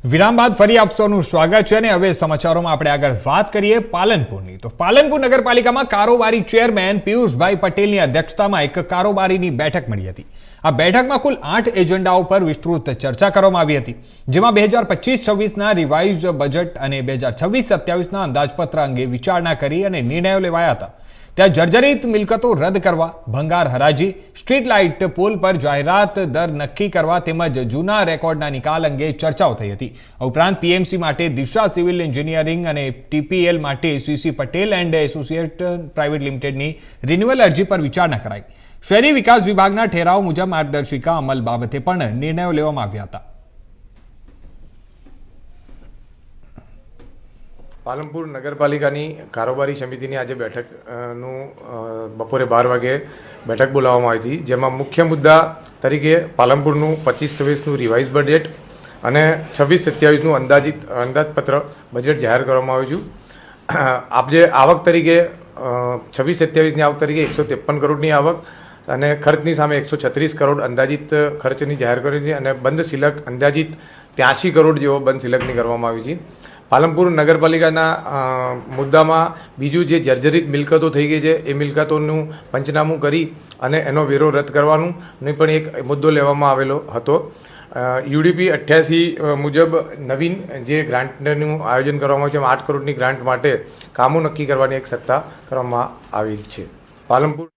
વિરામ બાદ ફરી આપ સૌનું સ્વાગત છે અને હવે સમાચારોમાં આપણે આગળ વાત કરીએ પાલનપુરની. તો પાલનપુર નગરપાલિકામાં કારોબારી ચેરમેન પિયુષભાઈ પટેલની અધ્યક્ષતામાં એક કારોબારીની બેઠક મળી હતી. આ બેઠકમાં કુલ 8 એજન્ડાઓ પર વિસ્તૃત ચર્ચા કરવામાં આવી હતી, જેમાં 2025-26ના રિવાઇઝ્ડ બજેટ અને 2026-27ના અંદાજપત્ર અંગે વિચારણા કરી અને નિર્ણયો લેવાયા હતા. ત્યાં જર્જરિત મિલકતો રદ કરવા, ભંગાર હરાજી, સ્ટ્રીટ લાઇટ પોલ પર જાહેરાત દર નક્કી કરવા તેમજ જૂના રેકોર્ડના નિકાલ અંગે ચર્ચાઓ થઈ હતી. ઉપરાંત પીએમસી માટે દિશા સિવિલ એન્જિનિયરિંગ અને ટીપીએલ માટે CC Patel and associate private લિમિટેડની રિન્યુઅલ અરજી પર વિચારણા કરાઈ. શહેરી વિકાસ વિભાગના ઠેરાવ મુજબ માર્ગદર્શિકા અમલ બાબતે પણ નિર્ણયો લેવામાં આવ્યા હતા. પાલનપુર નગરપાલિકાની કારોબારી સમિતિની આજે બેઠકનું બપોરે 12 વાગે બેઠક બોલાવવામાં આવી હતી, જેમાં મુખ્ય મુદ્દા તરીકે પાલનપુરનું 25-26નું રિવાઇઝ બજેટ અને 26-27નું અંદાજપત્ર બજેટ જાહેર કરવામાં આવ્યું છે. આજે આવક તરીકે 26-27ની આવક તરીકે 153 કરોડની આવક અને ખર્ચની સામે 136 કરોડ અંદાજિત ખર્ચની જાહેર કરી છે અને બંધ શિલક અંદાજિત 83 કરોડ જેવો બંધ શિલકની કરવામાં આવી છે. પાલનપુર નગરપાલિકાના મુદ્દામાં બીજું જે જર્જરિત મિલકતો થઈ ગઈ છે એ મિલકતોનું પંચનામું કરી અને એનો વેરો રદ કરવાનું પણ એક મુદ્દો લેવામાં આવેલો હતો. યુડીપી 88 મુજબ નવીન જે ગ્રાન્ટનું આયોજન કરવામાં આવ્યું છે, 8 કરોડની ગ્રાન્ટ માટે કામો નક્કી કરવાની એક સત્તા કરવામાં આવી છે. પાલનપુર